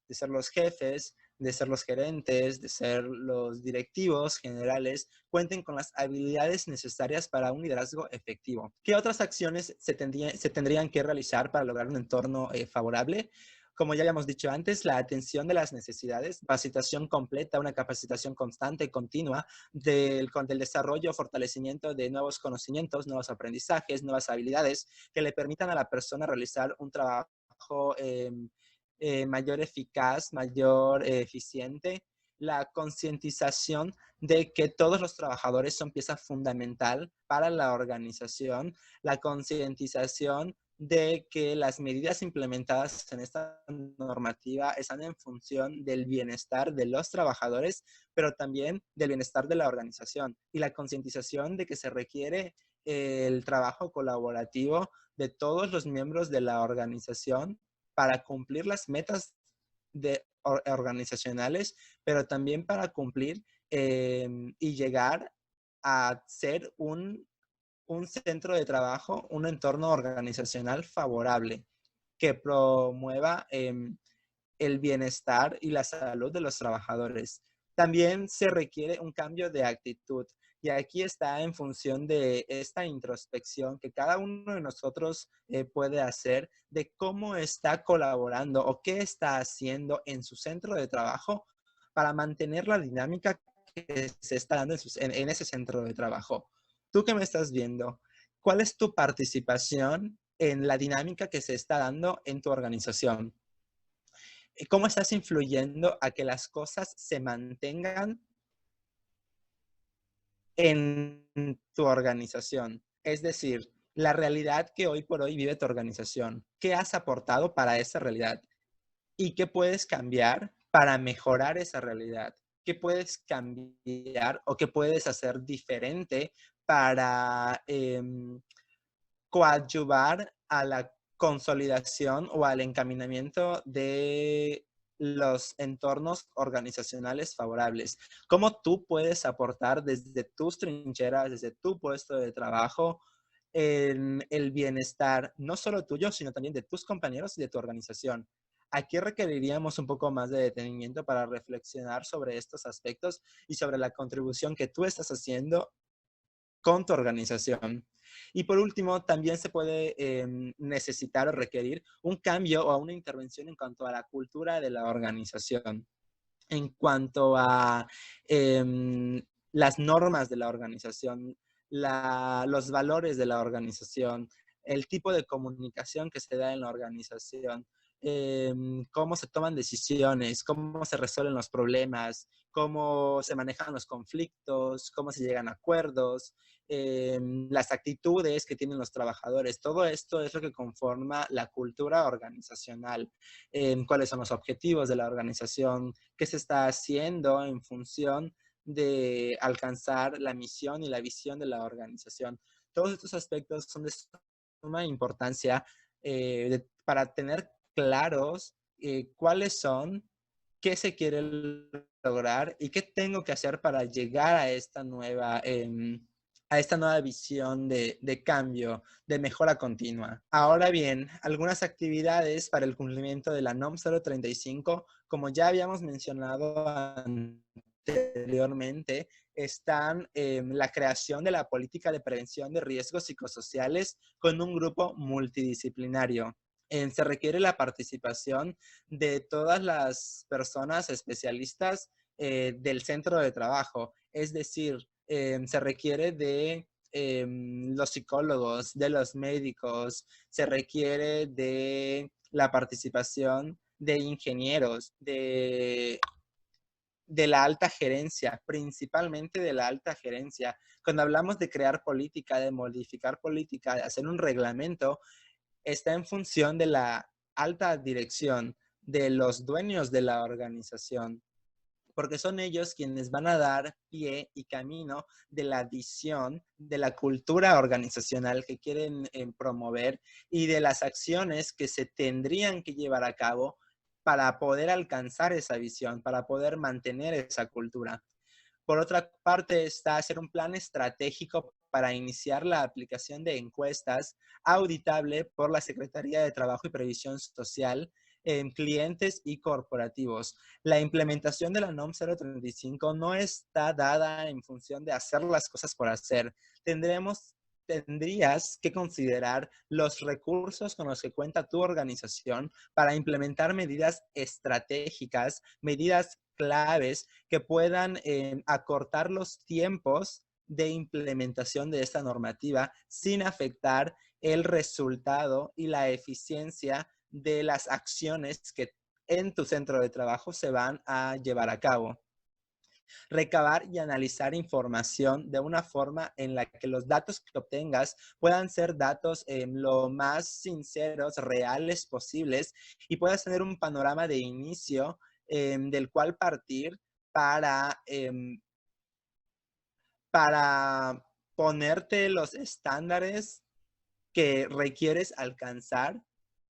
de ser los jefes, de ser los gerentes, de ser los directivos generales, cuenten con las habilidades necesarias para un liderazgo efectivo. ¿Qué otras acciones se tendrían que realizar para lograr un entorno favorable? Como ya habíamos dicho antes, la atención de las necesidades, capacitación completa, una capacitación constante y continua del desarrollo o fortalecimiento de nuevos conocimientos, nuevos aprendizajes, nuevas habilidades que le permitan a la persona realizar un trabajo mayor eficaz, mayor eficiente, la concientización de que todos los trabajadores son pieza fundamental para la organización, la concientización de que las medidas implementadas en esta normativa están en función del bienestar de los trabajadores, pero también del bienestar de la organización, y la concientización de que se requiere el trabajo colaborativo de todos los miembros de la organización para cumplir las metas organizacionales, pero también para cumplir y llegar a ser un centro de trabajo, un entorno organizacional favorable que promueva el bienestar y la salud de los trabajadores. También se requiere un cambio de actitud. Y aquí está en función de esta introspección que cada uno de nosotros puede hacer de cómo está colaborando o qué está haciendo en su centro de trabajo para mantener la dinámica que se está dando en ese centro de trabajo. Tú que me estás viendo, ¿cuál es tu participación en la dinámica que se está dando en tu organización? ¿Cómo estás influyendo a que las cosas se mantengan en tu organización? Es decir, la realidad que hoy por hoy vive tu organización. ¿Qué has aportado para esa realidad? ¿Y qué puedes cambiar para mejorar esa realidad? ¿Qué puedes cambiar o qué puedes hacer diferente para coadyuvar a la consolidación o al encaminamiento de los entornos organizacionales favorables? ¿Cómo tú puedes aportar desde tus trincheras, desde tu puesto de trabajo, en el bienestar no solo tuyo, sino también de tus compañeros y de tu organización? Aquí requeriríamos un poco más de detenimiento para reflexionar sobre estos aspectos y sobre la contribución que tú estás haciendo con tu organización. Y por último, también se puede necesitar o requerir un cambio o una intervención en cuanto a la cultura de la organización, en cuanto a las normas de la organización, los valores de la organización, el tipo de comunicación que se da en la organización, cómo se toman decisiones, cómo se resuelven los problemas, cómo se manejan los conflictos, cómo se llegan a acuerdos, las actitudes que tienen los trabajadores. Todo esto es lo que conforma la cultura organizacional. Cuáles son los objetivos de la organización, qué se está haciendo en función de alcanzar la misión y la visión de la organización. Todos estos aspectos son de suma importancia para tener claros cuáles son, qué se quiere lograr y qué tengo que hacer para llegar a esta nueva visión de cambio, de mejora continua. Ahora bien, algunas actividades para el cumplimiento de la NOM 035, como ya habíamos mencionado anteriormente, están la creación de la política de prevención de riesgos psicosociales con un grupo multidisciplinario. Se requiere la participación de todas las personas especialistas del centro de trabajo, es decir, se requiere de los psicólogos, de los médicos, se requiere de la participación de ingenieros, de de la alta gerencia, principalmente de la alta gerencia. Cuando hablamos de crear política, de modificar política, de hacer un reglamento, está en función de la alta dirección, de los dueños de la organización, porque son ellos quienes van a dar pie y camino de la visión, de la cultura organizacional que quieren promover y de las acciones que se tendrían que llevar a cabo para poder alcanzar esa visión, para poder mantener esa cultura. Por otra parte, está hacer un plan estratégico para iniciar la aplicación de encuestas auditable por la Secretaría de Trabajo y Previsión Social en clientes y corporativos. La implementación de la NOM 035 no está dada en función de hacer las cosas por hacer. Tendrías que considerar los recursos con los que cuenta tu organización para implementar medidas estratégicas, medidas claves que puedan acortar los tiempos de implementación de esta normativa sin afectar el resultado y la eficiencia de las acciones que en tu centro de trabajo se van a llevar a cabo. Recabar y analizar información de una forma en la que los datos que obtengas puedan ser datos lo más sinceros, reales posibles y puedas tener un panorama de inicio del cual partir para, para ponerte los estándares que requieres alcanzar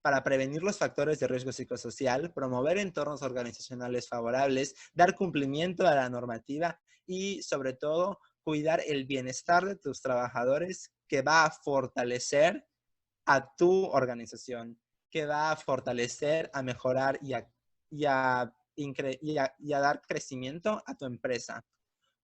para prevenir los factores de riesgo psicosocial, promover entornos organizacionales favorables, dar cumplimiento a la normativa y, sobre todo, cuidar el bienestar de tus trabajadores, que va a fortalecer a tu organización, que va a fortalecer, a mejorar y a dar crecimiento a tu empresa.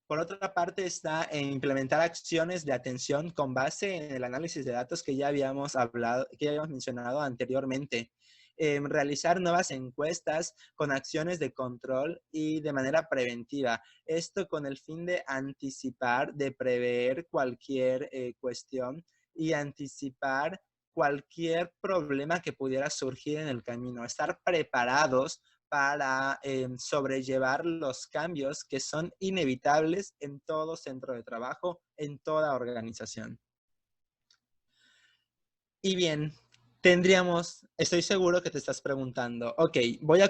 Por otra parte, está en implementar acciones de atención con base en el análisis de datos que ya habíamos hablado, que ya habíamos mencionado anteriormente. Realizar nuevas encuestas con acciones de control y de manera preventiva. Esto con el fin de anticipar, de prever cualquier cuestión y anticipar cualquier problema que pudiera surgir en el camino. Estar preparados para sobrellevar los cambios que son inevitables en todo centro de trabajo, en toda organización. Y bien, estoy seguro que te estás preguntando, ok, voy a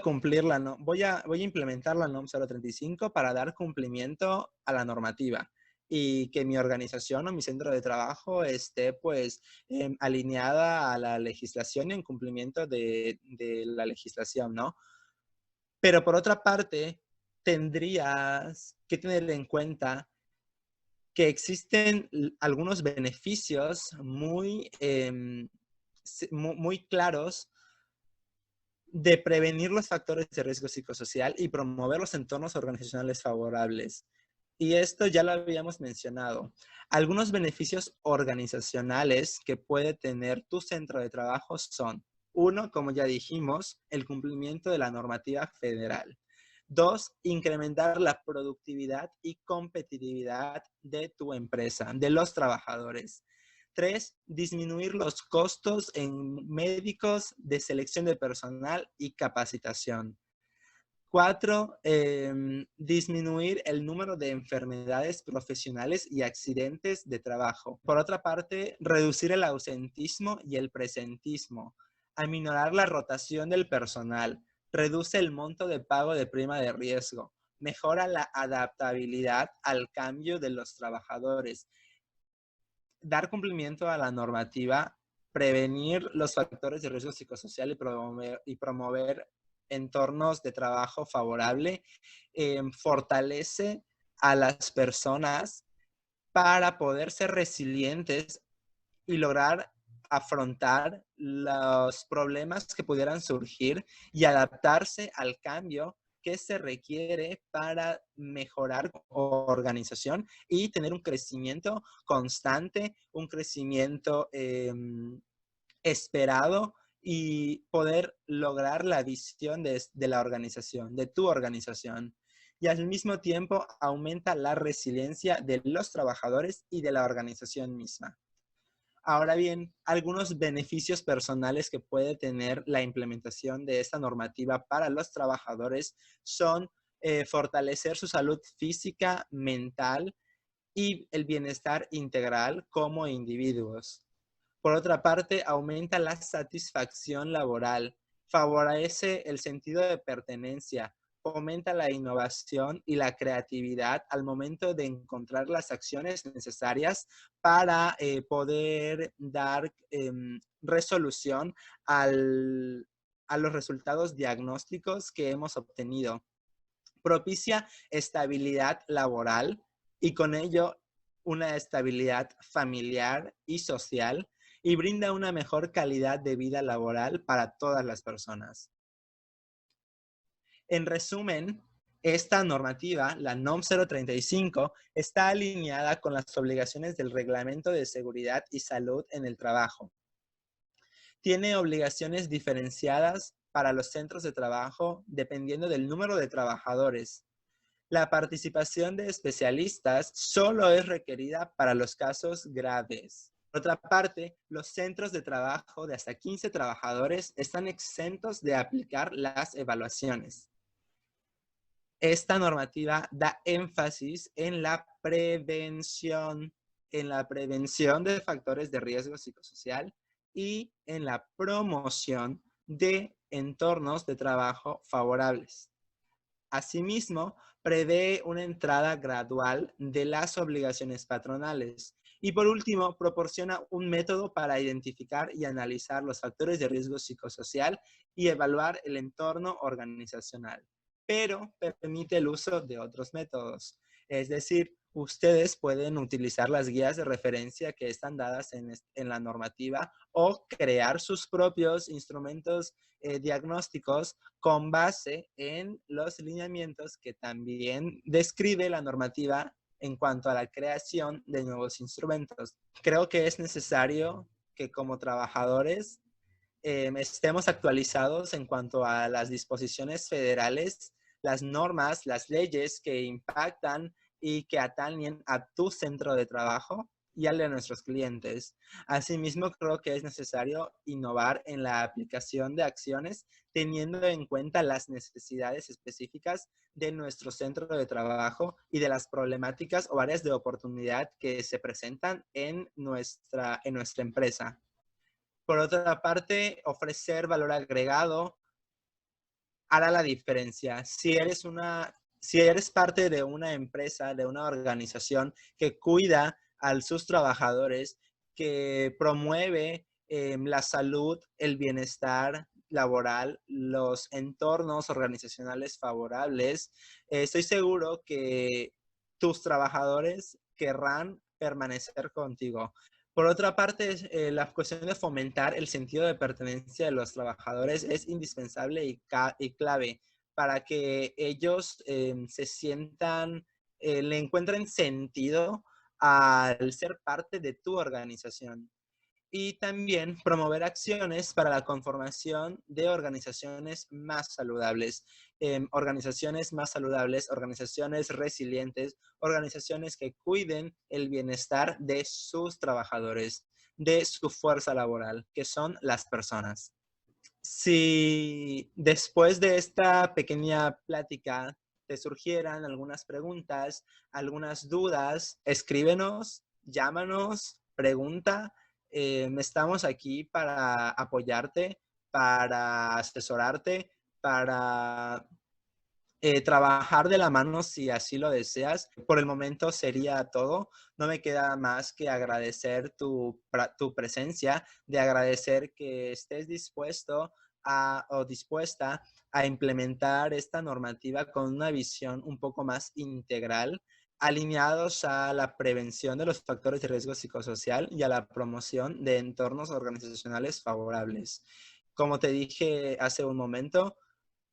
implementar la NOM 035 para dar cumplimiento a la normativa y que mi organización o mi centro de trabajo esté pues alineada a la legislación y en cumplimiento de la legislación, ¿no? Pero por otra parte, tendrías que tener en cuenta que existen algunos beneficios muy claros de prevenir los factores de riesgo psicosocial y promover los entornos organizacionales favorables. Y esto ya lo habíamos mencionado. Algunos beneficios organizacionales que puede tener tu centro de trabajo son: uno, como ya dijimos, el cumplimiento de la normativa federal. Dos, incrementar la productividad y competitividad de tu empresa, de los trabajadores. Tres, disminuir los costos en médicos, de selección de personal y capacitación. Cuatro, disminuir el número de enfermedades profesionales y accidentes de trabajo. Por otra parte, reducir el ausentismo y el presentismo. Aminorar la rotación del personal. Reduce el monto de pago de prima de riesgo. Mejora la adaptabilidad al cambio de los trabajadores. Dar cumplimiento a la normativa, prevenir los factores de riesgo psicosocial y promover entornos de trabajo favorable, fortalece a las personas para poder ser resilientes y lograr afrontar los problemas que pudieran surgir y adaptarse al cambio que se requiere para mejorar organización y tener un crecimiento constante, un crecimiento esperado y poder lograr la visión de la organización, de tu organización. Y al mismo tiempo aumenta la resiliencia de los trabajadores y de la organización misma. Ahora bien, algunos beneficios personales que puede tener la implementación de esta normativa para los trabajadores son fortalecer su salud física, mental y el bienestar integral como individuos. Por otra parte, aumenta la satisfacción laboral, favorece el sentido de pertenencia, fomenta la innovación y la creatividad al momento de encontrar las acciones necesarias para poder dar resolución a los resultados diagnósticos que hemos obtenido. Propicia estabilidad laboral y con ello una estabilidad familiar y social y brinda una mejor calidad de vida laboral para todas las personas. En resumen, esta normativa, la NOM 035, está alineada con las obligaciones del Reglamento de Seguridad y Salud en el Trabajo. Tiene obligaciones diferenciadas para los centros de trabajo dependiendo del número de trabajadores. La participación de especialistas solo es requerida para los casos graves. Por otra parte, los centros de trabajo de hasta 15 trabajadores están exentos de aplicar las evaluaciones. Esta normativa da énfasis en la prevención de factores de riesgo psicosocial y en la promoción de entornos de trabajo favorables. Asimismo, prevé una entrada gradual de las obligaciones patronales. Y por último, proporciona un método para identificar y analizar los factores de riesgo psicosocial y evaluar el entorno organizacional, pero permite el uso de otros métodos. Es decir, ustedes pueden utilizar las guías de referencia que están dadas en la normativa o crear sus propios instrumentos diagnósticos con base en los lineamientos que también describe la normativa en cuanto a la creación de nuevos instrumentos. Creo que es necesario que como trabajadores estemos actualizados en cuanto a las disposiciones federales, las normas, las leyes que impactan y que atañen a tu centro de trabajo y al de nuestros clientes. Asimismo, creo que es necesario innovar en la aplicación de acciones teniendo en cuenta las necesidades específicas de nuestro centro de trabajo y de las problemáticas o áreas de oportunidad que se presentan en nuestra empresa. Por otra parte, ofrecer valor agregado hará la diferencia. Si eres parte de una empresa, de una organización que cuida a sus trabajadores, que promueve la salud, el bienestar laboral, los entornos organizacionales favorables, estoy seguro que tus trabajadores querrán permanecer contigo. Por otra parte, la cuestión de fomentar el sentido de pertenencia de los trabajadores es indispensable y clave para que ellos se sientan, le encuentren sentido al ser parte de tu organización. Y también promover acciones para la conformación de organizaciones más saludables. Organizaciones resilientes, organizaciones que cuiden el bienestar de sus trabajadores, de su fuerza laboral, que son las personas. Si después de esta pequeña plática te surgieran algunas preguntas, algunas dudas, escríbenos, llámanos, pregunta. Estamos aquí para apoyarte, para asesorarte, para trabajar de la mano si así lo deseas. Por el momento sería todo. No me queda más que agradecer tu presencia, de agradecer que estés dispuesto o dispuesta a implementar esta normativa con una visión un poco más integral, alineados a la prevención de los factores de riesgo psicosocial y a la promoción de entornos organizacionales favorables. Como te dije hace un momento,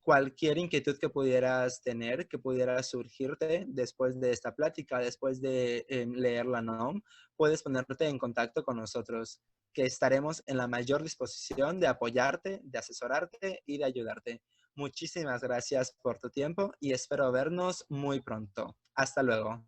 cualquier inquietud que pudieras tener, que pudiera surgirte después de esta plática, después de leer la NOM, puedes ponerte en contacto con nosotros, que estaremos en la mayor disposición de apoyarte, de asesorarte y de ayudarte. Muchísimas gracias por tu tiempo y espero vernos muy pronto. Hasta luego.